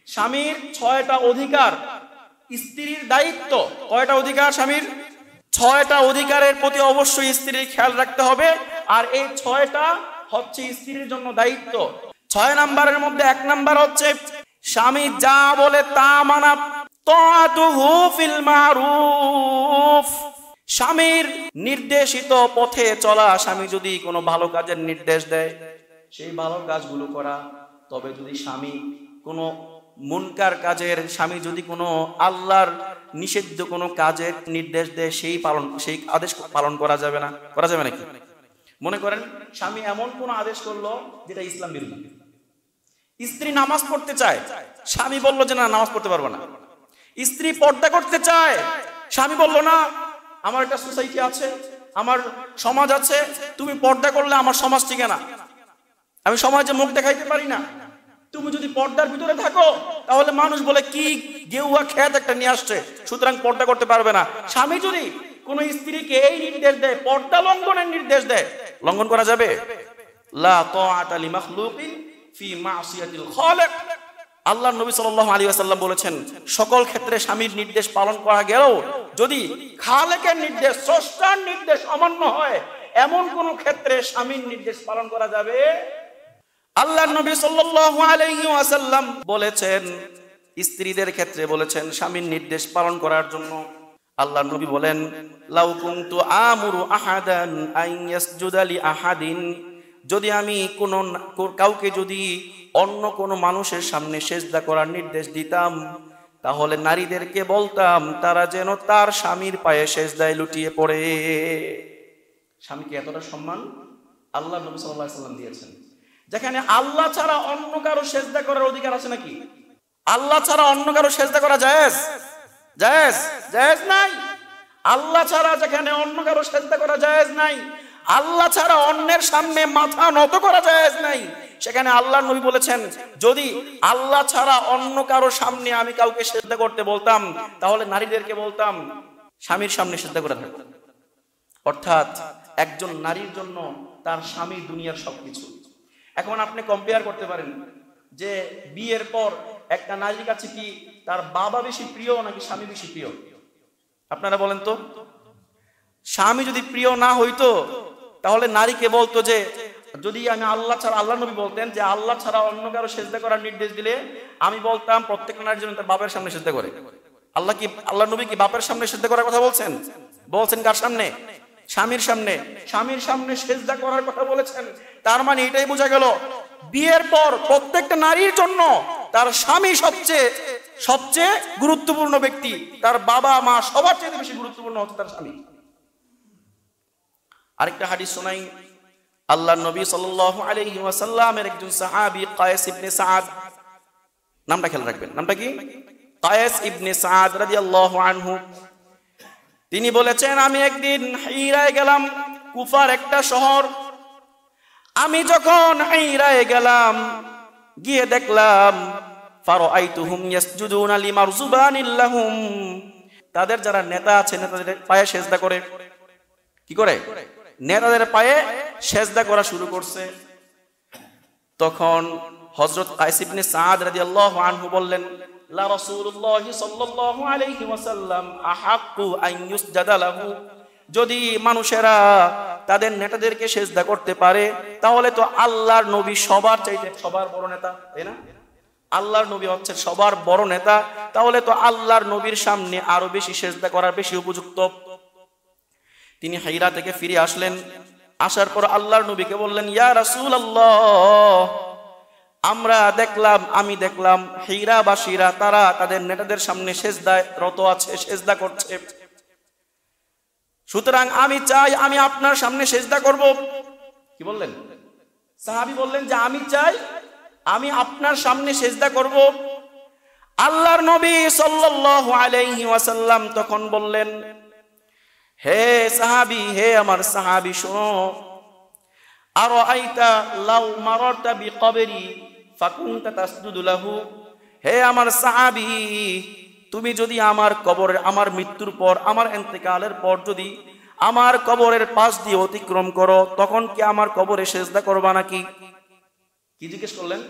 স্বামীর 6টা অধিকার, স্ত্রীর দায়িত্ব। কয়টা অধিকার স্বামীর? 6টা অধিকারের প্রতি অবশ্যই স্ত্রীর খেয়াল রাখতে হবে। আর এই 6টা হচ্ছে স্ত্রীর জন্য দায়িত্ব। 6 নাম্বারের মধ্যে 1 নাম্বার হচ্ছে স্বামী যা বলে তা মানা, তাআতুহু ফিল মারুফ। স্বামীর নির্দেশিত পথে চলা। স্বামী যদি কোনো ভালো কাজের নির্দেশ দেয় সেই ভালো কাজগুলো করা। তবে যদি স্বামী কোনো মুনকার কাজের, স্বামী যদি কোনো আল্লাহর নিষিদ্ধ কোনো কাজের নির্দেশ দেয় সেই আদেশ পালন করা যাবে না। করা যাবে নাকি? মনে করেন স্বামী এমন কোন আদেশ করলো যেটা ইসলাম বিরোধী। স্ত্রী নামাজ পড়তে চায়, স্বামী বলল যে না, নামাজ পড়তে পারবো না। স্ত্রী পর্দা করতে চায়, স্বামী বলল না, আমার একটা সোসাইটি আছে, আমার সমাজ আছে, তুমি পর্দা করলে আমার সমাজ টিকে না, আমি সমাজে মুখ দেখাইতে পারি না। তুমি যদি পর্দার ভিতরে থাকো তাহলে মানুষ বলে কি গেউয়া খেত একটা নিয়ে আসছে, সুতরাং পর্দা করতে পারবে না। স্বামী যদি কোন স্ত্রীকে এই নির্দেশ দেয়, পর্দা লঙ্ঘনের নির্দেশ দেয়, লঙ্ঘন করা যাবে? লা তাআতা লিমাখলুকিন ফি মাসিয়াতিল খালিক। আল্লাহর নবী সাল্লাল্লাহু আলাইহি ওয়াসাল্লাম বলেছেন, সকল ক্ষেত্রে স্বামীর নির্দেশ পালন করা গেলেও যদি খালেকের নির্দেশ, স্রষ্টার নির্দেশ অমান্য হয়, এমন কোন ক্ষেত্রে স্বামীর নির্দেশ পালন করা যাবে? আল্লাহর নবী সাল্লাল্লাহু আলাইহি ওয়াসাল্লাম বলেছেন, স্ত্রীদের ক্ষেত্রে বলেছেন স্বামীর নির্দেশ পালন করার জন্য। আল্লাহর নবী বলেন, লাউ কুনতু আমুরু আহাদান আন ইয়াসজুদা লি আহাদিন, যদি আমি কাউকে যদি অন্য কোনো মানুষের সামনে সেজদা করার নির্দেশ দিতাম, তাহলে নারীদেরকে বলতাম তারা যেন তার স্বামীর পায়ে সেজদায় লুটিয়ে পড়ে। স্বামীকে এতটা সম্মান আল্লাহ নবী সাল্লাল্লাহু আলাইহি ওয়াসাল্লাম দিয়েছেন, যেখানে আল্লাহ ছাড়া অন্য কারো সেজদা করার অধিকার আছে নাকি? আল্লাহ ছাড়া অন্য কারো সেজদা করা জায়েজ? জায়েজ? জায়েজ নাই। আল্লাহ ছাড়া যেখানে অন্য কারো সেজদা করা জায়েজ নাই, আল্লাহ ছাড়া অন্যের সামনে মাথা নত করা জায়েজ নাই, সেখানে আল্লাহর নবী বলেছেন যদি আল্লাহ ছাড়া অন্য কারো সামনে আমি কাউকে সেজদা করতে বলতাম, তাহলে নারীদেরকে বলতাম স্বামীর সামনে সেজদা করে থাকো। অর্থাৎ একজন নারীর জন্য তার স্বামী দুনিয়ার সবকিছু। এখন আপনি কম্পেয়ার করতে পারেন যে বিয়ের পর একটা নারীর কাছে কি তার বাবা বেশি প্রিয় নাকি স্বামী বেশি প্রিয়? আপনারা বলেন তো। স্বামী যদি প্রিয় না হইতো তাহলে নারীকে বলতো যে, যদি আমি আল্লাহ ছাড়া, আল্লাহ নবী বলতেন যে আল্লাহ ছাড়া অন্য কারো সেজদা করার নির্দেশ দিলে আমি বলতাম প্রত্যেক নারীর জন্য তার বাপের সামনে সেজদা করে। আল্লাহ নবী কি বাপের সামনে সেজদা করার কথা বলছেন? বলছেন কার সামনে? স্বামীর সামনে। স্বামীর সামনে সেজদা করার কথা বলেছেন। তার মানে এটাই বোঝা গেল বিয়ের পর প্রত্যেকটা নারীর জন্য তার স্বামী সবচেয়ে গুরুত্বপূর্ণ ব্যক্তি। তার বাবা মা সবার চেয়ে বেশি গুরুত্বপূর্ণ হচ্ছে তার স্বামী। আরেকটা হাদিস শোনাই। আল্লাহর নবী সাল্লাল্লাহু আলাইহি ওয়াসাল্লামের একজন সাহাবী কায়েস ইবনে সাআদ, নামটা খেয়াল রাখবেন, নামটা কি? কায়েস ইবনে সাআদ রাদিয়াল্লাহু আনহু। তিনি বলেছেন, আমি একদিন হিরায় গেলাম, কুফার একটা শহর। আমি যখন হিরায় গেলাম, গিয়ে দেখলাম ফারাআইতুহুম ইয়াসজুদুনা লিমারজুবানিল লাহুম, তাদের যারা নেতা আছে নেতাদের পায়ে সেজদা করে। কি করে? নেতাদের পায়ে সেজদা করা শুরু করছে। তখন হযরত কায়েস ইবনে সাআদ রাদিয়াল্লাহু আনহু বললেন, লা রাসূলুল্লাহি সাল্লাল্লাহু আলাইহি ওয়াসাল্লাম আহাক্কু আন ইউসজাদা লাহু, যদি মানুষেরা তাদের নেতাদেরকে সেজদা করতে পারে তাহলে তো আল্লাহর নবী সবার চাইতে সবার বড় নেতা, তাই না? আল্লাহর নবী হচ্ছে সবার বড় নেতা, তাহলে তো আল্লাহর নবীর সামনে আরো বেশি সেজদা করার বেশি উপযুক্ত। তিনি হিরা থেকে ফিরে আসলেন। আসার পর আল্লাহর নবীকে বললেন, ইয়া রাসূলুল্লাহ, আমি দেখলাম হিরাবাসীরা তারা তাদের নেতাদের সামনে সেজদায় রত আছে, সেজদা করছে। সুতরাং আমি চাই আমি আপনার সামনে সেজদা করব। কি বললেন? সাহাবী বললেন যে আমি চাই আমি আপনার সামনে সেজদা করব। আল্লাহর নবী সাল্লাল্লাহু আলাইহি ওয়াসাল্লাম তখন বললেন, হে সাহাবী, হে আমার সাহাবী, শোনো, আরাআইতা লাউ মারারতা বিকবরি ফাকুনতা তাসজুদু লাহু, হে আমার সাহাবী, তুমি যদি আমার কবরের, আমার মৃত্যুর পর, আমার ইন্তেকালের পর যদি আমার কবরের পাশ দিয়ে অতিক্রম করো, তখন কি আমার কবরে সেজদা করবা নাকি? কি জিজ্ঞেস করলেন?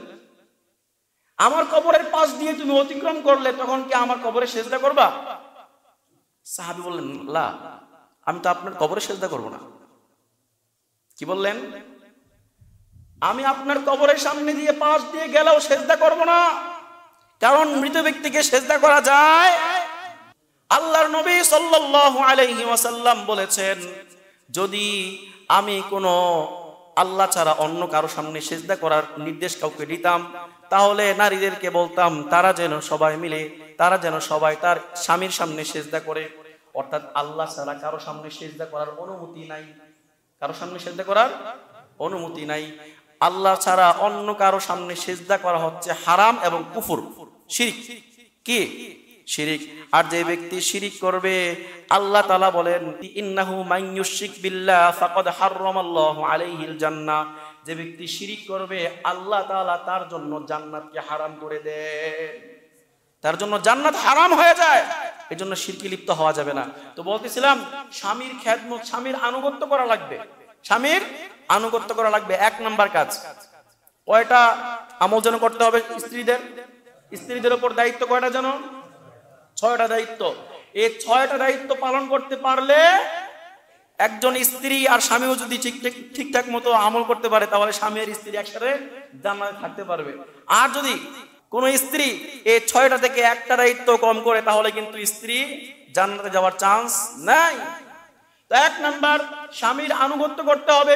আমার কবরের পাশ দিয়ে তুমি অতিক্রম করলে তখন কি আমার কবরে সেজদা করবা? সাহাবী বললেন, লা, আমি তো আপনার কবরে সেজদা করব না। কি বললেন? আমি আপনার কবরের সামনে দিয়ে পাশ দিয়ে গেলেও সেজদা করব না, কারণ মৃত ব্যক্তিকে সেজদা করা যায়। আল্লাহর নবী সাল্লাল্লাহু আলাইহি ওয়াসাল্লাম বলেছেন, যদি আমি কোনো আল্লাহ ছাড়া অন্য কারো সামনে সেজদা করার নির্দেশ কাউকে দিতাম, তাহলে নারীদেরকে বলতাম তারা যেন সবাই তার স্বামীর সামনে সেজদা করে। অর্থাৎ আল্লাহ ছাড়া কারো সামনে সেজদা করার অনুমতি নাই, কারো সামনে সেজদা করার অনুমতি নাই। আল্লাহ ছাড়া অন্য কারো সামনে সেজদা করা হচ্ছে হারাম এবং কুফর, শিরক। কি? শিরিক। আর যে ব্যক্তি শিরিক করবে, আল্লাহ তাআলা বলেন, ইন্নাহু মান ইউশরিক বিল্লাহ ফাকাদ হারামাল্লাহু আলাইহিল জান্নাহ। যে ব্যক্তি শিরিক করবে, আল্লাহ তাআলা তার জন্য জান্নাতকে হারাম করে দেন, তার জন্য জান্নাত হারাম হয়ে যায়। এজন্য শিরকে লিপ্ত হওয়া যাবে না। তো বলতেছিলাম, স্বামীর খেদমত, স্বামীর আনুগত্য করা লাগবে, স্বামীর আনুগত্য করা লাগবে। এক নাম্বার কাজ। কয়টা আমল যেন করতে হবে স্ত্রীদের উপর দায়িত্ব কয়টা যেন? 6টা দায়িত্ব। এই 6টা দায়িত্ব পালন করতে পারলে একজন স্ত্রী আর স্বামীও যদি ঠিকঠাক মতো আমল করতে পারে, তাহলে স্বামী আর স্ত্রী একসাথে জান্নাতে থাকতে পারবে। আর যদি কোন স্ত্রী এই 6টা থেকে একটা দায়িত্ব কম করে, তাহলে কিন্তু স্ত্রী জান্নাতে যাওয়ার চান্স নাই। তো 1 নাম্বার, স্বামীর আনুগত্য করতে হবে।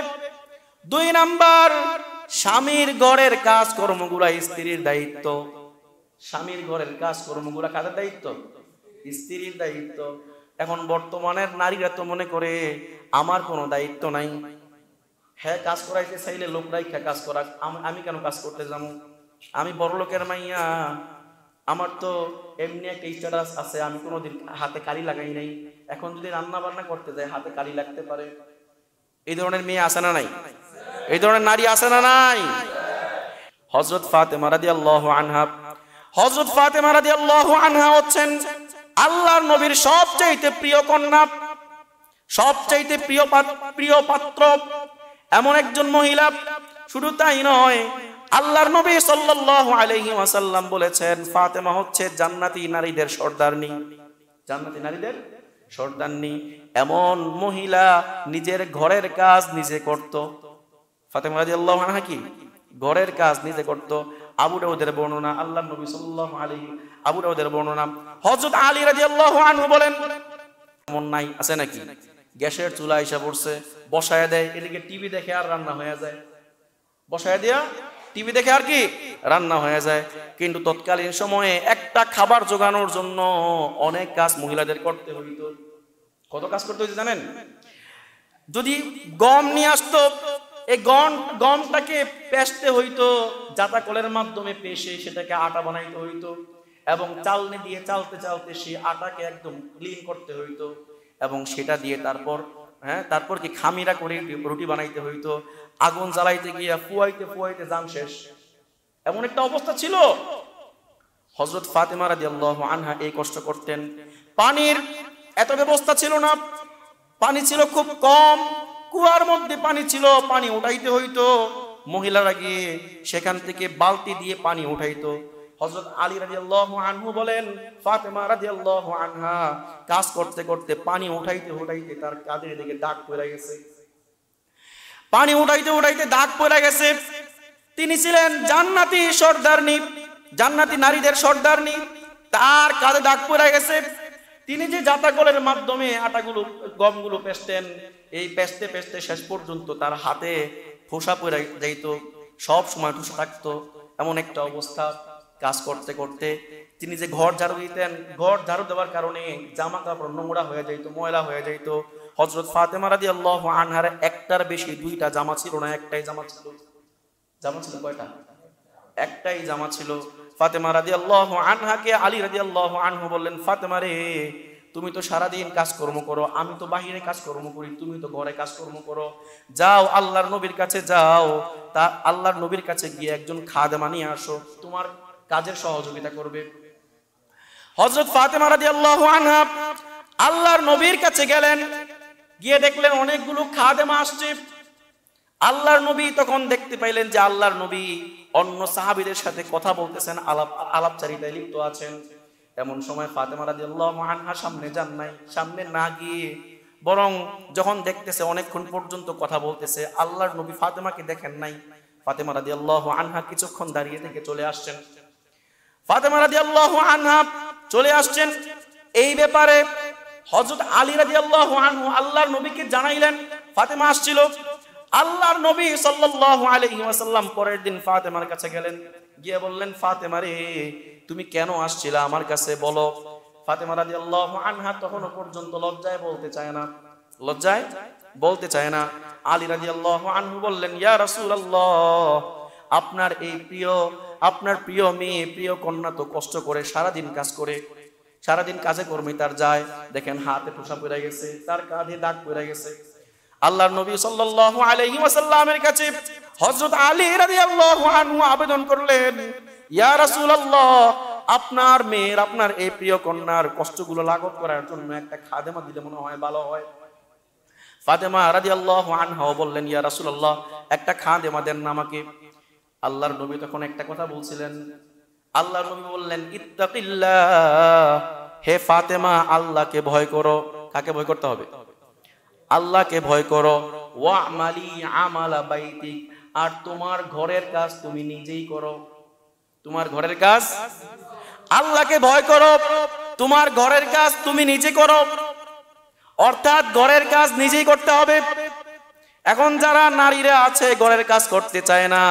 2 নাম্বার, স্বামীর ঘরের কাজ কর্মগুলা স্ত্রীর দায়িত্ব। স্বামীর ঘরের কাজ কর্মগুলা কাদের দায়িত্ব? স্ত্রীর দায়িত্ব। এখন বর্তমানের নারীরা তো মনে করে আমার কোনো দায়িত্ব নাই, হ্যাঁ কাজ করাইতে চাইলে লোক রাইখা কাজ করা, আমি কেন কাজ করতে যাবো? আমি বড় লোকের মাইয়া, আমার তো এমনি একটা স্ট্যাটাস আছে, আমি কোনোদিন হাতে কালি লাগাই নাই, এখন যদি রান্না বান্না করতে যায় হাতে কালি লাগতে পারে। এই ধরনের মেয়ে আছে না নাই? এই ধরনের নারী আছে না নাই? হযরত ফাতেমা রাদিয়াল্লাহু আনহা হচ্ছেন আল্লাহর নবীর সবচেয়ে প্রিয় কন্যা, সবচেয়ে প্রিয় পাত্র, এমন একজন মহিলা। শুধু তাই নয়, আল্লাহর নবী সাল্লাল্লাহু আলাইহি ওয়াসাল্লাম বলেছেন, ফাতেমা হচ্ছে জান্নাতি নারীদের সর্দারনী, জান্নাতি নারীদের সর্দারনী। এমন মহিলা নিজের ঘরের কাজ নিজে করত। ফাতেমা রাদিয়াল্লাহু আনহা কি ঘরের কাজ নিজে করত। আবু দাউদের বর্ণনা, আল্লাহর নবী সাল্লাল্লাহু আলাইহি, আবু দাউদের বর্ণনা, হযরত আলী রাদিয়াল্লাহু আনহু বলেন, এমন নাই আছে নাকি গ্যাসের চুলা এসে পড়ছে, বসায় দেয়, এদিকে টিভি দেখে আর রান্না হয়ে যায়, বসায় দিয়া টিভি দেখে আর কি রান্না হয়ে যায়। কিন্তু তৎকালীন সময়ে একটা খাবার জোগানোর জন্য অনেক কাজ মহিলাদের করতে হইতো। কত কাজ করতে হইতো জানেন? যদি গম নিয়ে আসতো, এই গমটাকে পেষতে হইতো, জাতা কলের মাধ্যমে পেষে সেটাকে আটা বানাইতে হইতো, এবং চালনি দিয়ে চালতে চালতে সেই আটাকে একদম ক্লিন করতে হইতো, এবং সেটা দিয়ে তারপর কি খামিরা করে রুটি বানাইতে হইতো। আগুন জ্বালাইতে গিয়া ফুয়াইতে জান শেষ, এমন একটা অবস্থা ছিল। হযরত ফাতেমা রাদিয়াল্লাহু আনহা এই কষ্ট করতেন। পানির এত ব্যবস্থা ছিল না, পানি ছিল খুব কম, কুয়ার মধ্যে পানি ছিল, পানি উঠাইতে হইতো। মহিলারা গিয়ে সেখান থেকে বালতি দিয়ে পানি উঠাইতো। হযরত আলী রাদিয়াল্লাহু আনহু বলেন, ফাতেমা রাদিয়াল্লাহু আনহা কাজ করতে করতে পানি উঠাইতে তার কাঁধের দিকে দাগ পড়ে গেছে, পানি উঠাইতে দাগ পড়ে গেছে। তিনি ছিলেন জান্নাতি সর্দারনী, জান্নাতি নারীদের সর্দারনী, তার কাঁধে দাগ পড়ে গেছে। তিনি যে জাতাকলের মাধ্যমে আটাগুলো গমগুলো পেষতেন, এই পেষতে শেষ পর্যন্ত তার হাতে ফোসা পড়ে যাইত, সব সময় ঠোসা থাকতো। এমন একটা অবস্থা। কাজ করতে করতে তিনি যে ঘর ঝাড়ু দিতেন, ঘর ঝাড়ু দেওয়ার কারণে জামা কাপড় নোংরা হয়ে যাইত, ময়লা হয়ে যাইত। হযরত ফাতেমা রাদিয়াল্লাহু আনহার একটার বেশি 2টা জামা ছিল না, একটাই জামা ছিল। জামা ছিল কয়টা? একটাই জামা ছিল। ফাতেমা রাদিয়াল্লাহু আনহাকে আলী রাদিয়াল্লাহু আনহু বললেন, ফাতেমা রে, তুমি তো সারাদিন কাজকর্ম করো, আমি তো বাহিরে কাজকর্ম করি, তুমি তো ঘরে কাজকর্ম করো, যাও আল্লাহর নবীর কাছে যাও, তা আল্লাহর নবীর কাছে গিয়ে একজন খাদেমা নিয়ে আসো, তোমার কাজের সহযোগিতা করবে। হযরত ফাতেমা রাদিয়াল্লাহু আনহা আল্লাহর নবীর কাছে গেলেন, গিয়ে দেখলেন অনেকগুলো খাদেমা আসছে। আল্লাহর নবী তখন দেখতে পাইলেন যে আল্লাহর নবী অন্য সাহাবীদের সাথে কথা বলতেছেন, আলাপচারিতায় লিপ্ত আছেন। এমন সময় ফাতেমা রাদিয়াল্লাহু আনহা সামনে যান নাই, সামনে না গিয়ে বরং যখন দেখতেছে অনেকক্ষণ পর্যন্ত কথা বলতেছে, আল্লাহর নবী ফাতেমাকে দেখেন নাই। ফাতেমা রাদিয়াল্লাহু আনহা কিছুক্ষণ দাঁড়িয়ে থেকে চলে আসছেন। ফাতেমা রাদিয়াল্লাহু আনহা চলে আসছেন, এই ব্যাপারে হযরত আলী রাদিয়াল্লাহু আনহু আল্লাহর নবীকে জানাইলেন ফাতেমা আসছিল। আল্লাহর নবী সাল্লাল্লাহু আলাইহি ওয়াসাল্লাম পরের দিন ফাতেমার কাছে গেলেন, গিয়ে বললেন, ফাতেমা রে, তুমি কেন আসছিলা আমার কাছে বলো। ফাতেমা রাদিয়াল্লাহু আনহা তখনও পর্যন্ত লজ্জায় বলতে চায় না। আলী রাদিয়াল্লাহু আনহু বললেন, ইয়া রাসূলুল্লাহ, আপনার প্রিয় মেয়ে, প্রিয় কন্যা তো কষ্ট করে সারাদিন কাজ করে, সারাদিন কাজে কর্মে তার যায়, দেখেন হাতে ঠোসা পড়ে গেছে, তার কাঁধে দাগ পড়ে গেছে। আল্লাহর নবী সাল্লাল্লাহু আলাইহি ওয়াসাল্লামের কাছে হযরত আলী রাদিয়াল্লাহু আনহু আবেদন করলেন, ইয়া রাসূলুল্লাহ, আপনার মেয়ের, আপনার এই প্রিয় কন্যার কষ্টগুলো লাঘব করার জন্য একটা খাদেমা দিলে মনে হয় ভালো হয়। ফাতেমা রাদিয়াল্লাহু আনহা বললেন, ইয়া রাসূলুল্লাহ, একটা খাদেমা দেন না আমাকে। আল্লাহর নবী তখন একটা কথা বলছিলেন। আল্লাহর নবী বললেন, ইত্তাকিল্লাহ, হে ফাতেমা, আল্লাহকে ভয় করো। কাকে ভয় করতে হবে? আল্লাহকে ভয় করো। ওয়া'মালি আমালা বাইতিক, আর তোমার ঘরের কাজ তুমি নিজেই করো। তোমার ঘরের কাজ, আল্লাহকে ভয় করো, তোমার ঘরের কাজ তুমি নিজে করো। অর্থাৎ ঘরের কাজ নিজেই করতে হবে। এখন যারা নারীরা আছে ঘরের কাজ করতে চায় না,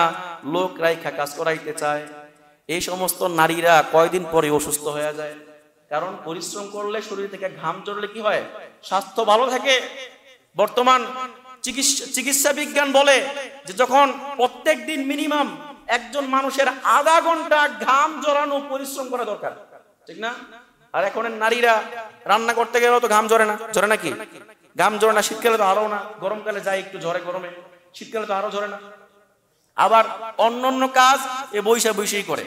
লোক রাইখা কাজ করাইতে চায়, এই সমস্ত নারীরা কয়দিন পরে অসুস্থ হয়ে যায়। কারণ পরিশ্রম করলে, শরীর থেকে ঘাম ঝরলে কি হয়? স্বাস্থ্য ভালো থাকে। বর্তমান চিকিৎসা বিজ্ঞান বলে যে যখন প্রত্যেক দিন মিনিমাম একজন মানুষের আধা ঘন্টা ঘাম ঝরানো পরিশ্রম করা দরকার, ঠিক না? আর এখন নারীরা রান্না করতে গেলেও তো ঘাম ঝরে নাকি? ঘাম ঝরে না, শীতকালে তো আরো না, গরমকালে যায় একটু ঝরে গরমে, শীতকালে তো আরো ঝরে না। আবার অন্য কাজ এ বৈশাই করে।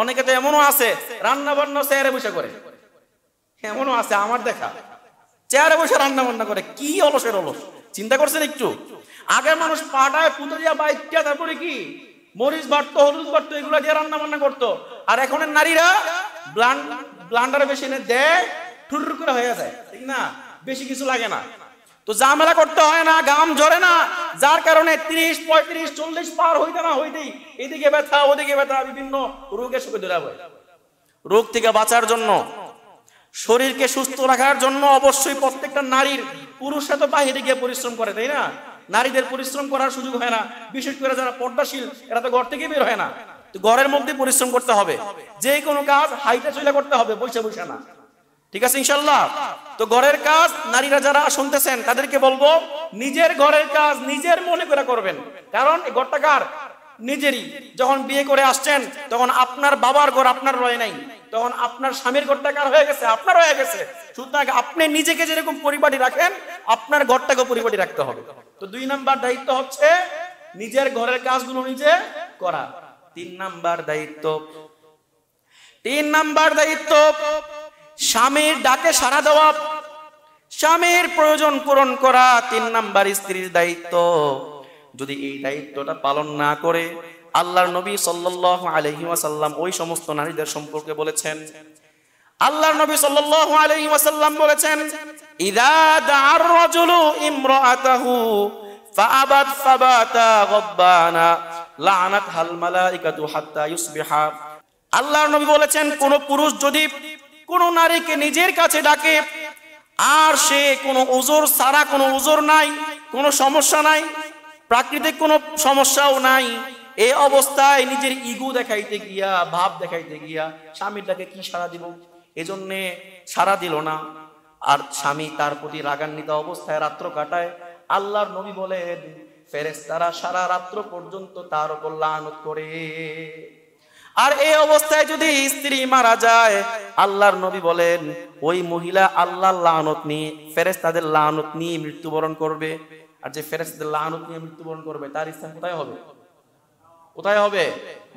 অনেকে তো এমনও আছে রান্না বান্না চেয়ারে বসে করে, এমনও আছে আমার দেখা, চেয়ারে বসে রান্না বান্না করে। কি অলসের অলস, চিন্তা করছেন একটু? আগের মানুষ পাটায় পুতরিয়া বাইকটা, তারপরে কি মরিচ বাটতো, হলুদ বাটতো, এগুলো দিয়ে রান্না বান্না করতো। আর এখনের নারীরা ব্লান্ডারে বেশি এনে দেয়, ঠুর করে হয়ে যায়, ঠিক না? বেশি কিছু লাগে না, তো ঝামেলা করতে হয় না, ঘাম ঝরে না, যার কারণে 30, 35, 40 পার হইতেই এদিকে ব্যথা, ওদিকে ব্যথা, বিভিন্ন রোগের সুখে ধরা হয়। রোগ থেকে বাঁচার জন্য, শরীরকে সুস্থ রাখার জন্য অবশ্যই প্রত্যেকটা নারীর, পুরুষরা তো বাহিরে গিয়ে পরিশ্রম করে, তাই না? নারীদের পরিশ্রম করার সুযোগ হয় না, বিশেষ করে যারা পর্দাশীল, এরা তো ঘর থেকে বের হয় না। তো ঘরের মধ্যে পরিশ্রম করতে হবে, যে কোনো কাজ হাইটা চলে করতে হবে, বসে না, ঠিক আছে ইনশাল্লাহ? তো ঘরের কাজ নারীরা যারা শুনতেছেন তাদেরকে বলবো, নিজের ঘরের কাজ নিজের মনে করে করবেন। কারণ এই ঘরটা কার? নিজেরই। যখন বিয়ে করে আসছেন তখন আপনার বাবার ঘর আপনার রয়ে নাই, তখন আপনার স্বামীর ঘরটা কার হয়ে গেছে? আপনার হয়ে গেছে। সুতরাং আপনি নিজেকে যেরকম পরিপাটি রাখেন, আপনার ঘরটাকে পরিপাটি রাখতে হবে। তো 2 নাম্বার দায়িত্ব হচ্ছে নিজের ঘরের কাজগুলো নিজে করা। 3 নাম্বার দায়িত্ব স্বামীর ডাকে সাড়া দেওয়া, স্বামীর প্রয়োজন পূরণ করা 3 নাম্বার স্ত্রীর দায়িত্ব। যদি এই দায়িত্বটা পালন না করে, আল্লাহর নবী সাল্লাল্লাহু আলাইহি ওয়াসাল্লাম ওই সমস্ত নারীদের সম্পর্কে বলেছেন, আল্লাহর নবী সাল্লাল্লাহু আলাইহি ওয়াসাল্লাম বলেছেন, ইযা দা'আর রাজুলু ইমরাআতাহু ফাআবাত ফাবাতা গাব্বানা লা'নাতহাল মালাইকাতু হাত্তা ইউসবিহা। আল্লাহর নবী বলেছেন, কোন পুরুষ যদি কোন নারীকে নিজের কাছে ডাকে, আর সে কোনো ওজর ছাড়া, কোনো ওজর নাই, কোনো সমস্যা নাই, প্রাকৃতিক কোনো সমস্যাও নাই, এই অবস্থায় নিজের ইগো দেখাইতে গিয়া, ভাব দেখাইতে গিয়া স্বামীটাকে কি সাড়া দিব, এজন্যে সাড়া দিল না, আর স্বামী তার প্রতি রাগান্বিত অবস্থায় রাত্র কাটায়, আল্লাহর নবী বলেন ফেরেশতারা সারা রাত্র পর্যন্ত তার উপর লানত করে। আর এই অবস্থায় যদি স্ত্রী মারা যায়, আল্লাহর নবী বলেন ওই মহিলা আল্লাহর লানত নিয়ে, ফেরেশতাদের লানত নিয়ে মৃত্যুবরণ করবে। আর যে ফেরেশতাদের লানত নিয়ে মৃত্যুবরণ করবে, তার স্থান কোথায় হবে? কোথায় হবে?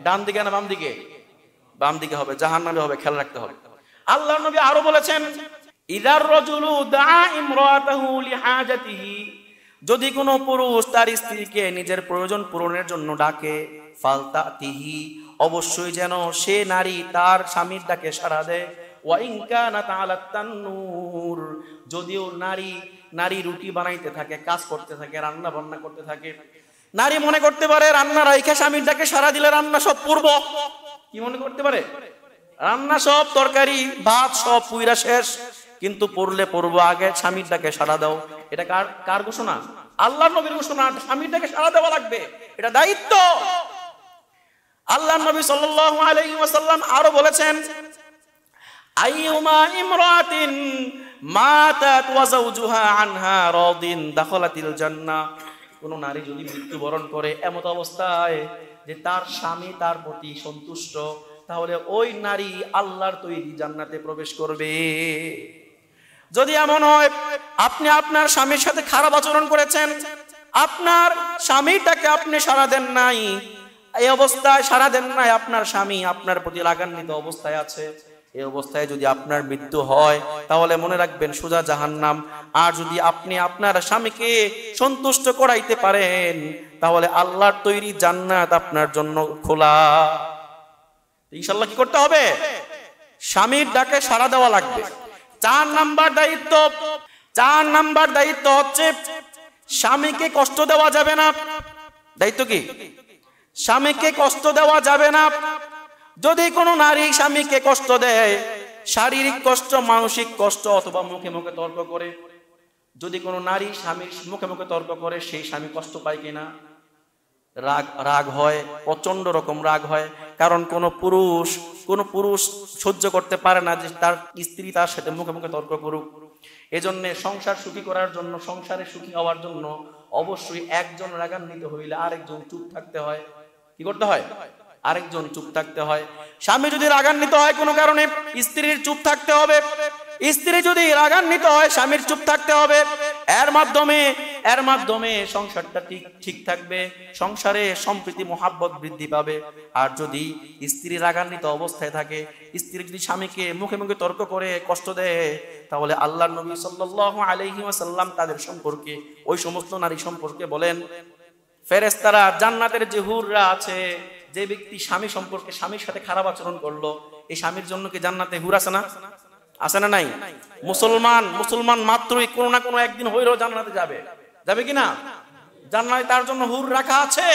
ডান দিকে না বাম দিকে? বাম দিকে হবে, জাহান্নামে হবে, খেয়াল রাখতে হবে। আল্লাহর নবী আরো বলেছেন, ইদার রাজুলু দাআ ইমরাতাহু লিহাজাতিহি যদি কোনো পুরুষ তার স্ত্রীকে নিজের প্রয়োজন পূরণের জন্য ডাকে, ফালতাতিহি, অবশ্যই যেন সে নারী তার স্বামীর ডাকে সাড়া দেয়। ওয়া ইন কানাত আলাত তান্নুর, যদিও নারী রুটি বানাইতে থাকে, কাজ করতে থাকে, রান্না বান্না করতে থাকে, নারী মনে করতে পারে রান্না রাইখা স্বামীর ডাকে সাড়া দিলে রান্না সব পূর্ব, কি মনে করতে পারে রান্না সব তরকারি ভাত সব পুইরা শেষ, কিন্তু পড়লে পড়বো আগে স্বামীর ডাকে সাড়া দাও। এটা কার ঘোষণা? আল্লাহর নবীর ঘোষণা। স্বামীর ডাকে সাড়া দেওয়া লাগবে, এটা দায়িত্ব। আল্লাহর নবী সাল্লাল্লাহু আলাইহি ওয়াসাল্লাম আরো বলেছেন, আইয়ুমা ইমরাতিন মাতাত ওয়া যাওজুহা আনহা রাদিন দাখালাতিল জান্নাহ, কোন নারী যদি মৃত্যুবরণ করে এমত অবস্থায় যে তার স্বামী তার প্রতি সন্তুষ্ট, তাহলে ওই নারী আল্লাহর তৈরি জান্নাতে প্রবেশ করবে। যদি এমন হয় আপনি আপনার স্বামীর সাথে খারাপ আচরণ করেছেন, আপনার স্বামীটাকে আপনি সাড়া দেন নাই, এই অবস্থায় সাড়া দেন নাই, আপনার স্বামী আপনার প্রতি রাগান্বিত অবস্থায় আছে, এই অবস্থায় যদি আপনার মৃত্যু হয় তাহলে মনে রাখবেন সোজা জাহান্নাম। আর যদি আপনি আপনার স্বামীকে সন্তুষ্ট করাইতে পারেন তাহলে আল্লাহর তৈরি জান্নাত আপনার জন্য খোলা। ইনশাআল্লাহ কি করতে হবে? স্বামীর ডাকে সাড়া দেওয়া লাগবে। 4 নাম্বার দায়িত্ব হচ্ছে স্বামীকে কষ্ট দেওয়া যাবে না। দায়িত্ব কি? স্বামীকে কষ্ট দেওয়া যাবে না। যদি কোনো নারী স্বামীকে কষ্ট দেয়, শারীরিক কষ্ট, মানসিক কষ্ট, অথবা মুখে মুখে তর্ক করে, যদি কোনো নারী স্বামীর মুখে মুখে তর্ক করে, সেই স্বামী কষ্ট পায় কিনা? রাগ হয়, প্রচন্ড রকম রাগ হয়। কারণ কোন পুরুষ সহ্য করতে পারে না যে তার স্ত্রী তার সাথে মুখে মুখে তর্ক করুক। এজন্য সংসার সুখী করার জন্য, সংসারে সুখী হওয়ার জন্য অবশ্যই একজন রাগান্বিত হইলে আরেকজন চুপ থাকতে হয়। কি করতে হয়? আরেকজন চুপ থাকতে হয়। স্বামী যদি রাগান্বিত হয় কোনো কারণে, স্ত্রীর চুপ থাকতে হবে। স্ত্রী যদি রাগান্বিত হয়, স্বামীর চুপ থাকতে হবে। এর মাধ্যমে সংসারটা ঠিক থাকবে, সংসারে সম্প্রীতি মহাব্বত বৃদ্ধি পাবে। আর যদি স্ত্রী রাগান্বিত অবস্থায় থাকে, স্ত্রী যদি স্বামীকে মুখে মুখে তর্ক করে কষ্ট দেয়, তাহলে আল্লাহর নবী সাল্লাল্লাহু আলাইহি ওয়াসাল্লাম তাদের সম্পর্কে, ওই সমস্ত নারী সম্পর্কে বলেন, ফেরেশতারা, জান্নাতের যে হুররা আছে, যে ব্যক্তি স্বামীর সাথে খারাপ আচরণ করলো, এই স্বামীর জন্য কি জান্নাতে হুর আছে না? আছে না নাই? মুসলমান মাত্রই কোনো না কোনো একদিন হইলেও জান্নাতে যাবে কিনা? জান্নাতে তার জন্য হুর রাখা আছে।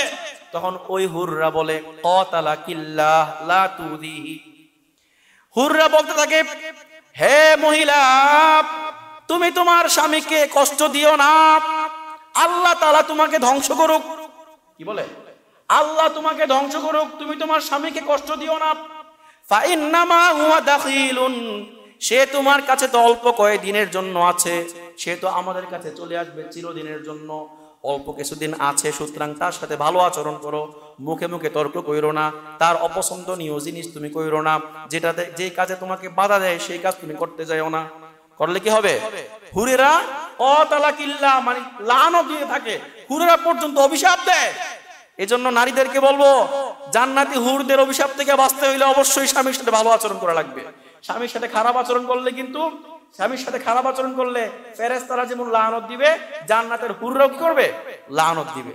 তখন ওই হুররা বলে, ক্বাতালাকিল্লাহ লা তুযিহি। হুররা বলতে থাকে, হে মহিলা, তুমি তোমার স্বামীকে কষ্ট দিও না, আল্লাহ তাআলা তোমাকে ধ্বংস করুক। কি বলে? আল্লাহ তোমাকে ধ্বংস করুক, তুমি তোমার স্বামীকে কষ্ট দিও না। ফাইন্নামা হুয়া দাখিলুন, সে তোমার কাছে তো অল্প কয়েকদিনের জন্য আছে, সে তো আমাদের কাছে চলে আসবে চিরদিনের জন্য। অল্প কিছুদিন আছে, সুতরাং তার সাথে ভালো আচরণ করো, মুখে মুখে তর্ক কইরো না, তার অপছন্দনীয় জিনিস তুমি কইরো না, যে কাজে তোমাকে বাধা দেয় সেই কাজ তুমি করতে যাও না। করলে কি হবে? হুরেরা ক্বাতালাকিল্লাহ, মানে লানত দিয়ে থাকে, হুরেরা পর্যন্ত অভিশাপ দেয়। এজন্য নারীদেরকে বলবো, জান্নাতি হুরদের অভিশাপ থেকে বাঁচতে হইলে অবশ্যই স্বামীর সাথে ভালো আচরণ করা লাগবে। স্বামীর সাথে খারাপ আচরণ করলে ফেরেশতারা যেমন লানত দিবে, জান্নাতের হুররাও কি করবে? লানত দিবে।